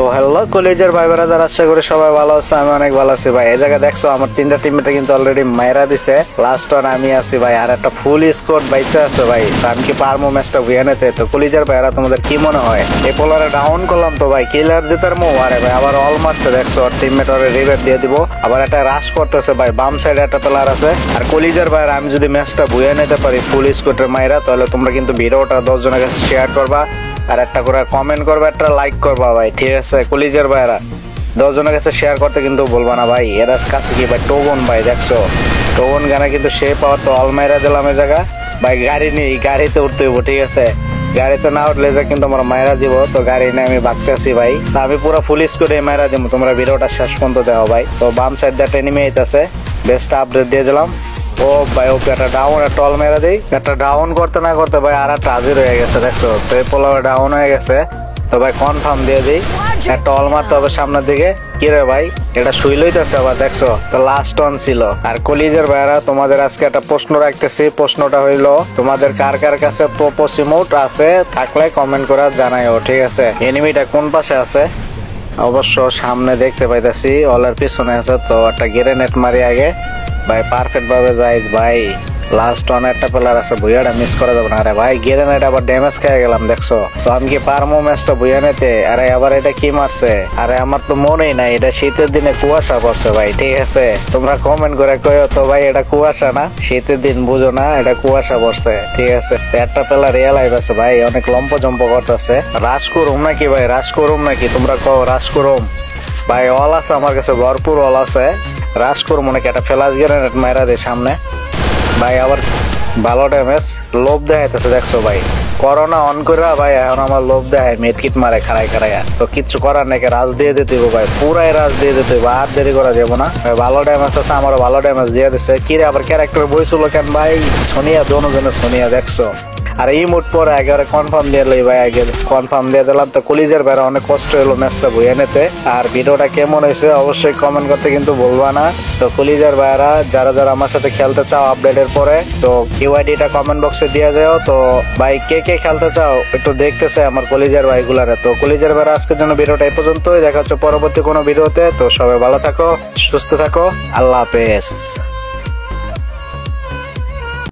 তো হ্যালো কলেজের ভাই ব্রাদার, আশা করি সবাই ভালো আছে। আমি অনেক ভালো আছি ভাই। এই জায়গায় দেখছো আমার তিনটা টিমমেটে কিন্তু অলরেডি মাইরা দিছে। লাস্ট ওয়ান আমি আছি ভাই, আর একটা ফুল স্কোয়াড বাইচা আছে ভাই। তো আমি কি পারবো ম্যাচটা বুঝে নিতে? তো কলেজের ভাইরা তোমাদের কি মনে হয়? এই পোলারে ডাউন করলাম তো ভাই, কিলার দিতার মো আরে ভাই আবার অল মারছে দেখছো। আর টিমমেট ওরে রিভাইভ দিয়ে দিব, আবার একটা রাশ করতেছে ভাই। বাম সাইডে একটা প্লেয়ার আছে। আর কলেজের ভাইরা আমি যদি ম্যাচটা বুঝে নিতে পারি ফুল স্কোয়াডের মাইরা, তাহলে তোমরা কিন্তু ভিডিওটা 10 জনের কাছে শেয়ার করবা, আর একটা করে কমেন্ট করবে, একটা লাইক করবা ভাই, ঠিক আছে? কলেজের ভাইরা 10 জনের কাছে শেয়ার করতে কিন্তু বলবা না ভাই। এর কাছে কি ভাই টোগন ভাই, দেখছো টোগন গানে কিন্তু সে পাওয়ার তো অলমাইরা দিলাম এই জায়গা ভাই। গাড়ি নেই, গাড়িতে উঠতে হইব, ঠিক আছে? গাড়িতে না উঠলে যে কিন্তু আমরা মায়েরা দিব। তো গাড়ি নিয়ে আমি ভাগতেছি ভাই। তো আমি পুরো ফুল স্কোয়াডে মায়েরা দিব, তোমরা ভিডিওটা শেষ পর্যন্ত দেখো ভাই। তো বাম সাইড দিয়ে একটা এনিমি আইতাছে, বেস্ট আপডেট দিয়ে দিলাম। ও ভাই ওকে একটা ডাউন, একটা অল মেরা দিই। একটা ডাউন করতে না করতে ভাই আর একটা হাজির হয়ে গেছে, দেখছো? তো এই পোলাও ডাউন হয়ে গেছে। তো ভাই কনফার্ম দিয়ে দিই, একটা অল মারতে হবে সামনের দিকে। কি রে ভাই এটা শুই লইতেছে আবার, দেখছো? তো লাস্ট অন ছিল। আর কলেজের ভাইরা তোমাদের আজকে একটা প্রশ্ন রাখতেছি। প্রশ্নটা হইলো, তোমাদের কার কার কাছে প্রোপোস ইমোট আছে? থাকলে কমেন্ট করে জানাইও, ঠিক আছে? এনিমিটা কোন পাশে আছে? অবশ্য সামনে দেখতে পাইতেছি, অলের পিছনে আছে। তো একটা গ্রেনেড মারি আগে ভাই, পারফেক্ট ভাবে যাইস ভাই। লাস্ট ওয়ান একটা প্লেয়ার আছে, বুয়াটা মিস করা যাবে না। আরে ভাই গ্রেনেড আবার ড্যামেজ খেয়ে গেলাম, দেখছো? তো আমি কি পারমো ম্যাচটা বুঝে নিতে? আরে আবার এটা কি মারছে? আরে আমার তো মনেই নাই, এটা শীতের দিনে কুয়াশা পড়ছে ভাই, ঠিক আছে? তোমরা কমেন্ট করে কইও তো ভাই, এটা কুয়াশা না, শীতের দিন বুঝো না, এটা কুয়াশা পড়ছে, ঠিক আছে? একটা প্লেয়ার রিয়েলাইজ আছে ভাই, অনেক লম্প জম্প করতেছে। রাশ করুম নাকি ভাই, রাশ করুম নাকি? তোমরা কও রাশ করুম ভাই। অল আছে আমার কাছে, ভরপুর অল আছে। রাশ করুম নাকি? একটা ফ্ল্যাশ গ্রেনেড মাইরা দে সামনে ভাই। আবার ভালো ড্যামেজ, লোভ দেখাইতেছে, দেখছো ভাই? করোনা অন করে ভাই এখন আমার লোভ দেখায়, মেডকিট মারে খাড়াই খাড়াইয়া। তো কিচ্ছু করার নাকি, রাজ দিয়ে দিতে ভাই, পুরাই রাজ দিয়ে দিতে হবে, আর দেরি করা যাবো না ভাই। ভালো ড্যামেজ আছে, আমারও ভালো ড্যামেজ দিয়ে দিচ্ছে। কিরে আবার ক্যারেক্টার বইছিল কেন ভাই? সোনিয়া দোনোজনে সোনিয়া, দেখছো? আর এই মুড পরে একেবারে কনফার্ম দিয়ে লই ভাই, আগে কনফার্ম দিয়ে দিলাম। তো কলেজের বাইরে অনেক কষ্ট হলো ম্যাচটা বইয়ে নিতে। আর ভিডিওটা কেমন হয়েছে অবশ্যই কমেন্ট করতে কিন্তু বলবা না। তো কলেজের বাইরা যারা যারা আমার সাথে খেলতে চাও আপডেটের পরে, তো ইউআইডিটা কমেন্ট বক্সে দিয়ে যাও। তো ভাই কে কে খেলতে চাও একটু দেখতে চাই আমার কলেজের ভাইগুলারে। তো কলেজের বাইরে আজকের জন্য ভিডিওটা এই পর্যন্তই, দেখা হচ্ছে পরবর্তী কোনো ভিডিওতে। তো সবাই ভালো থাকো, সুস্থ থাকো, আল্লাহ হাফেজ।